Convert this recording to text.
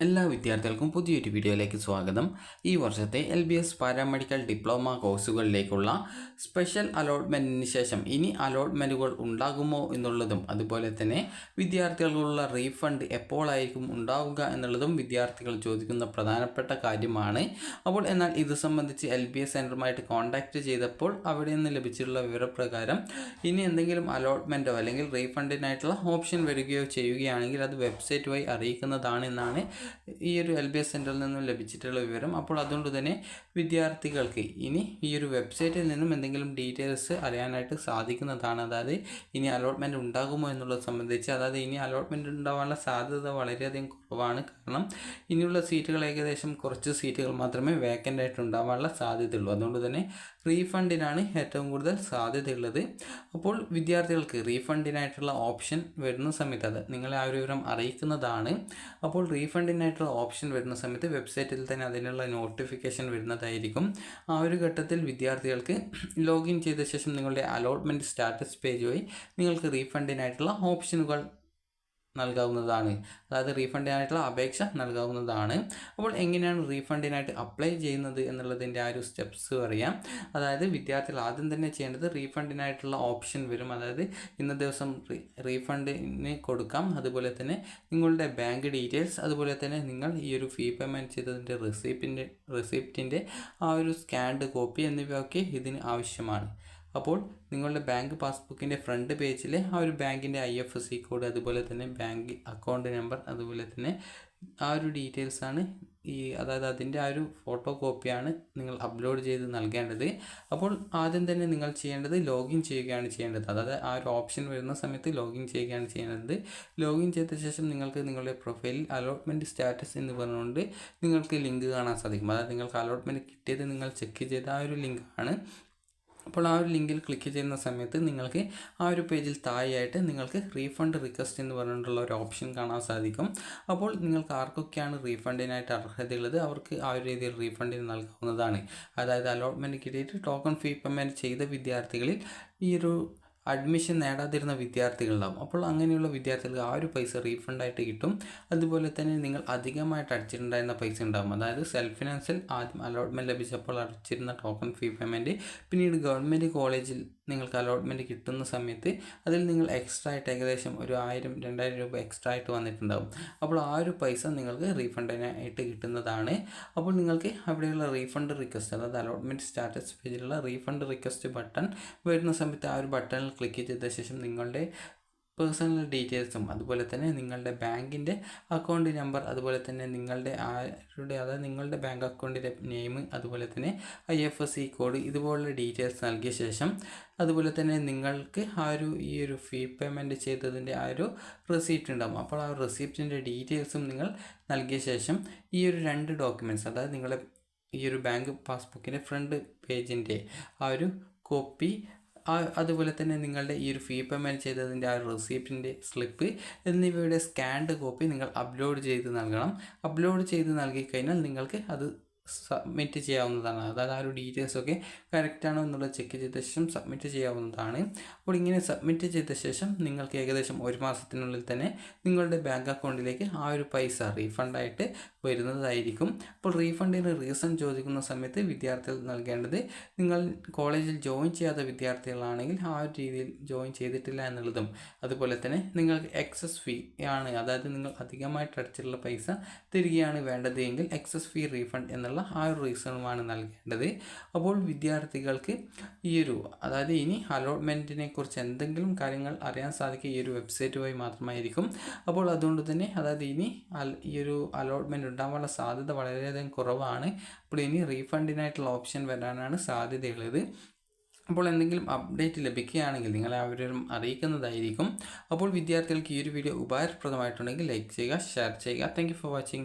എല്ലാ വിദ്യാർത്ഥികൾക്കും പുതിയൊരു വീഡിയോയിലേക്ക് സ്വാഗതം. ഈ വർഷത്തെ LBS പാരാമെഡിക്കൽ ഡിപ്ലോമ കോഴ്സുകളിലേക്കുള്ള സ്പെഷ്യൽ അലോട്ട്മെൻറ്റിന് ശേഷം ഇനി അലോട്ട്മെൻറ്റുകൾ ഉണ്ടാകുമോ എന്നുള്ളതും അതുപോലെ തന്നെ വിദ്യാർത്ഥികൾക്കുള്ള റീഫണ്ട് എപ്പോഴായിരിക്കും ഉണ്ടാവുക എന്നുള്ളതും വിദ്യാർത്ഥികൾ ചോദിക്കുന്ന പ്രധാനപ്പെട്ട കാര്യമാണ്. എന്നാൽ ഇത് സംബന്ധിച്ച് LBS സെൻറ്ററുമായിട്ട് കോൺടാക്റ്റ് ചെയ്തപ്പോൾ അവിടെ നിന്ന് ലഭിച്ചിട്ടുള്ള വിവരപ്രകാരം ഇനി എന്തെങ്കിലും അലോട്ട്മെൻറ്റോ അല്ലെങ്കിൽ റീഫണ്ടിനായിട്ടുള്ള ഓപ്ഷൻ വരികയോ ചെയ്യുകയാണെങ്കിൽ അത് വെബ്സൈറ്റ് വഴി അറിയിക്കുന്നതാണെന്നാണ് ഈ ഒരു LBS സെൻറ്ററിൽ നിന്നും ലഭിച്ചിട്ടുള്ള വിവരം. അപ്പോൾ അതുകൊണ്ട് തന്നെ വിദ്യാർത്ഥികൾക്ക് ഇനി ഈ ഒരു വെബ്സൈറ്റിൽ നിന്നും എന്തെങ്കിലും ഡീറ്റെയിൽസ് അറിയാനായിട്ട് സാധിക്കുന്നതാണ്. അതായത് ഇനി അലോട്ട്മെൻറ്റ് ഉണ്ടാകുമോ എന്നുള്ളത് സംബന്ധിച്ച്, അതായത് ഇനി അലോട്ട്മെൻറ്റ് ഉണ്ടാവാനുള്ള സാധ്യത വളരെയധികം കുറവാണ്. കാരണം ഇനിയുള്ള സീറ്റുകൾ ഏകദേശം കുറച്ച് സീറ്റുകൾ മാത്രമേ വേക്കൻ്റ് ആയിട്ട് ഉണ്ടാവാനുള്ള സാധ്യതയുള്ളൂ. അതുകൊണ്ട് തന്നെ റീഫണ്ടിനാണ് ഏറ്റവും കൂടുതൽ സാധ്യതയുള്ളത്. അപ്പോൾ വിദ്യാർത്ഥികൾക്ക് റീഫണ്ടിനായിട്ടുള്ള ഓപ്ഷൻ വരുന്ന സമയത്ത് അത് നിങ്ങളെ ആ ഒരു വിവരം അറിയിക്കുന്നതാണ്. അപ്പോൾ റീഫണ്ടിനായിട്ടുള്ള ഓപ്ഷൻ വരുന്ന സമയത്ത് വെബ്സൈറ്റിൽ തന്നെ അതിനുള്ള നോട്ടിഫിക്കേഷൻ വരുന്നതായിരിക്കും. ആ ഒരു ഘട്ടത്തിൽ വിദ്യാർത്ഥികൾക്ക് ലോഗിൻ ചെയ്ത ശേഷം നിങ്ങളുടെ അലോട്ട്മെൻറ്റ് സ്റ്റാറ്റസ് പേജ് വഴി നിങ്ങൾക്ക് റീഫണ്ടിനായിട്ടുള്ള ഓപ്ഷനുകൾ നൽകാവുന്നതാണ്. അതായത് റീഫണ്ടിനായിട്ടുള്ള അപേക്ഷ നൽകാവുന്നതാണ്. അപ്പോൾ എങ്ങനെയാണ് റീഫണ്ടിനായിട്ട് അപ്ലൈ ചെയ്യുന്നത് എന്നുള്ളതിൻ്റെ ആ ഒരു സ്റ്റെപ്സ് പറയാം. അതായത് വിദ്യാർത്ഥികൾ ആദ്യം തന്നെ ചെയ്യേണ്ടത് റീഫണ്ടിനായിട്ടുള്ള ഓപ്ഷൻ വരും. അതായത് ഇന്ന ദിവസം റീഫണ്ടിന് കൊടുക്കാം, അതുപോലെ തന്നെ നിങ്ങളുടെ ബാങ്ക് ഡീറ്റെയിൽസ്, അതുപോലെ തന്നെ നിങ്ങൾ ഈ ഒരു ഫീ പേയ്മെൻറ്റ് ചെയ്തതിൻ്റെ റെസിപ്റ്റിൻ്റെ ആ ഒരു സ്കാൻഡ് കോപ്പി എന്നിവയൊക്കെ ഇതിന് ആവശ്യമാണ്. അപ്പോൾ നിങ്ങളുടെ ബാങ്ക് പാസ്ബുക്കിൻ്റെ ഫ്രണ്ട് പേജിൽ ആ ഒരു ബാങ്കിൻ്റെ IFSC കോഡ്, അതുപോലെ തന്നെ ബാങ്ക് അക്കൗണ്ട് നമ്പർ, അതുപോലെ തന്നെ ആ ഒരു ഡീറ്റെയിൽസാണ് അതായത് അതിൻ്റെ ആ ഒരു ഫോട്ടോ കോപ്പിയാണ് നിങ്ങൾ അപ്ലോഡ് ചെയ്ത് നൽകേണ്ടത്. അപ്പോൾ ആദ്യം തന്നെ നിങ്ങൾ ചെയ്യേണ്ടത് ലോഗിൻ ചെയ്യുകയാണ് ചെയ്യേണ്ടത്. അതായത് ആ ഒരു ഓപ്ഷൻ വരുന്ന സമയത്ത് ലോഗിൻ ചെയ്യുകയാണ് ചെയ്യേണ്ടത്. ലോഗിൻ ചെയ്ത ശേഷം നിങ്ങൾക്ക് നിങ്ങളുടെ പ്രൊഫൈലിൽ അലോട്ട്മെൻറ്റ് സ്റ്റാറ്റസ് എന്ന് പറഞ്ഞുകൊണ്ട് നിങ്ങൾക്ക് ലിങ്ക് കാണാൻ സാധിക്കും. അതായത് നിങ്ങൾക്ക് അലോട്ട്മെൻറ്റ് കിട്ടിയത് നിങ്ങൾ ചെക്ക് ചെയ്ത ആ ഒരു ലിങ്കാണ്. അപ്പോൾ ആ ഒരു ലിങ്കിൽ ക്ലിക്ക് ചെയ്യുന്ന സമയത്ത് നിങ്ങൾക്ക് ആ ഒരു പേജിൽ താഴെയായിട്ട് നിങ്ങൾക്ക് റീഫണ്ട് റിക്വസ്റ്റ് എന്ന് പറഞ്ഞിട്ടുള്ള ഒരു ഓപ്ഷൻ കാണാൻ സാധിക്കും. അപ്പോൾ നിങ്ങൾക്ക് ആർക്കൊക്കെയാണ് റീഫണ്ടിനായിട്ട് അർഹതയുള്ളത് അവർക്ക് ആ ഒരു രീതിയിൽ റീഫണ്ടിന് നൽകാവുന്നതാണ്. അതായത് അലോട്ട്മെൻറ്റ് കിട്ടിയിട്ട് ടോക്കൺ ഫീ പേയ്മെൻറ്റ് ചെയ്ത വിദ്യാർത്ഥികളിൽ ഈ ഒരു അഡ്മിഷൻ നേടാതിരുന്ന വിദ്യാർത്ഥികളുണ്ടാവും. അപ്പോൾ അങ്ങനെയുള്ള വിദ്യാർത്ഥികൾക്ക് ആ ഒരു പൈസ റീഫണ്ടായിട്ട് കിട്ടും. അതുപോലെ തന്നെ നിങ്ങൾ അധികമായിട്ട് അടച്ചിട്ടുണ്ടായിരുന്ന പൈസ ഉണ്ടാകും. അതായത് സെൽഫ് ഫിനാൻസിൽ ആദ്യം അലോട്ട്മെൻറ്റ് ലഭിച്ചപ്പോൾ അടച്ചിരുന്ന ടോക്കൺ ഫീ പേയ്മെൻറ്റ് പിന്നീട് ഗവൺമെൻറ് കോളേജിൽ നിങ്ങൾക്ക് അലോട്ട്മെൻറ്റ് കിട്ടുന്ന സമയത്ത് അതിൽ നിങ്ങൾ എക്സ്ട്രാ ആയിട്ട് ഏകദേശം ഒരു 1000-2000 രൂപ എക്സ്ട്രാ ആയിട്ട് വന്നിട്ടുണ്ടാകും. അപ്പോൾ ആ ഒരു പൈസ നിങ്ങൾക്ക് റീഫണ്ടിനായിട്ട് കിട്ടുന്നതാണ്. അപ്പോൾ നിങ്ങൾക്ക് അവിടെയുള്ള റീഫണ്ട് റിക്വസ്റ്റ്, അതായത് അലോട്ട്മെൻറ്റ് സ്റ്റാറ്റസ് പേജിലുള്ള റീഫണ്ട് റിക്വസ്റ്റ് ബട്ടൺ വരുന്ന സമയത്ത് ആ ഒരു ബട്ടണിൽ ക്ലിക്ക് ചെയ്ത ശേഷം നിങ്ങളുടെ പേഴ്സണൽ ഡീറ്റെയിൽസും അതുപോലെ തന്നെ നിങ്ങളുടെ ബാങ്കിൻ്റെ അക്കൗണ്ട് നമ്പർ, അതുപോലെ തന്നെ നിങ്ങളുടെ അതായത് നിങ്ങളുടെ ബാങ്ക് അക്കൗണ്ടിൻ്റെ നെയിം, അതുപോലെ തന്നെ IFSC കോഡ്, ഇതുപോലുള്ള ഡീറ്റെയിൽസ് നൽകിയ ശേഷം അതുപോലെ തന്നെ നിങ്ങൾക്ക് ഈ ഒരു ഫീ പേയ്മെൻറ്റ് ചെയ്തതിൻ്റെ ആ ഒരു റെസിപ്റ്റ് ഉണ്ടാകും. അപ്പോൾ ആ റെസിപ്റ്റിൻ്റെ ഡീറ്റെയിൽസും നിങ്ങൾ നൽകിയ ശേഷം ഈ ഒരു 2 ഡോക്യുമെൻറ്റ്സ്, അതായത് നിങ്ങളുടെ ഈ ഒരു ബാങ്ക് പാസ്ബുക്കിൻ്റെ ഫ്രണ്ട് പേജിൻ്റെ ആ ഒരു കോപ്പി, അതുപോലെ തന്നെ നിങ്ങളുടെ ഈ ഒരു ഫീ പേയ്മെൻറ്റ് ചെയ്തതിൻ്റെ ആ ഒരു റെസിപ്റ്റിൻ്റെ സ്ലിപ്പ് എന്നിവയുടെ സ്കാൻഡ് കോപ്പി നിങ്ങൾ അപ്ലോഡ് ചെയ്ത് നൽകണം. അപ്ലോഡ് ചെയ്ത് നൽകി കഴിഞ്ഞാൽ നിങ്ങൾക്ക് അത് സബ്മിറ്റ് ചെയ്യാവുന്നതാണ്. അതായത് ആ ഒരു ഡീറ്റെയിൽസൊക്കെ കറക്റ്റാണോ എന്നുള്ളത് ചെക്ക് ചെയ്ത ശേഷം സബ്മിറ്റ് ചെയ്യാവുന്നതാണ്. അപ്പോൾ ഇങ്ങനെ സബ്മിറ്റ് ചെയ്ത ശേഷം നിങ്ങൾക്ക് ഏകദേശം 1 മാസത്തിനുള്ളിൽ തന്നെ നിങ്ങളുടെ ബാങ്ക് അക്കൗണ്ടിലേക്ക് ആ ഒരു പൈസ റീഫണ്ടായിട്ട് വരുന്നതായിരിക്കും. അപ്പോൾ റീഫണ്ടിന് റീസൺ ചോദിക്കുന്ന സമയത്ത് വിദ്യാർത്ഥികൾ നൽകേണ്ടത് നിങ്ങൾ കോളേജിൽ ജോയിൻ ചെയ്യാത്ത വിദ്യാർത്ഥികളാണെങ്കിൽ ആ ഒരു രീതിയിൽ ജോയിൻ ചെയ്തിട്ടില്ല എന്നുള്ളതും, അതുപോലെ തന്നെ നിങ്ങൾക്ക് എക്സസ് ഫീ ആണ്, അതായത് നിങ്ങൾ അധികമായിട്ട് അടച്ചിട്ടുള്ള പൈസ തിരികെയാണ് വേണ്ടത് എങ്കിൽ എക്സസ് ഫീ റീഫണ്ട് എന്നുള്ള ആ ഒരു റീസണുമാണ് നൽകേണ്ടത്. അപ്പോൾ വിദ്യാർത്ഥികൾക്ക് അതായത് ഇനി അലോട്ട്മെൻറ്റിനെ കുറിച്ച് എന്തെങ്കിലും കാര്യങ്ങൾ അറിയാൻ സാധിക്കുക ഈ ഒരു വെബ്സൈറ്റ് വഴി മാത്രമായിരിക്കും. അപ്പോൾ അതുകൊണ്ട് തന്നെ അതായത് ഇനി ഈ ഒരു അലോട്ട്മെൻറ്റ് ഉണ്ടാവാനുള്ള സാധ്യത വളരെയധികം കുറവാണ്. അപ്പോൾ ഇനി റീഫണ്ടിനായിട്ടുള്ള ഓപ്ഷൻ വരാനാണ് സാധ്യതയുള്ളത്. അപ്പോൾ എന്തെങ്കിലും അപ്ഡേറ്റ് ലഭിക്കുകയാണെങ്കിൽ നിങ്ങളെ അവരും അറിയിക്കുന്നതായിരിക്കും. അപ്പോൾ വിദ്യാർത്ഥികൾക്ക് ഈ ഒരു വീഡിയോ ഉപകാരപ്രദമായിട്ടുണ്ടെങ്കിൽ ലൈക്ക് ചെയ്യുക, ഷെയർ ചെയ്യുക. Thank you for watching.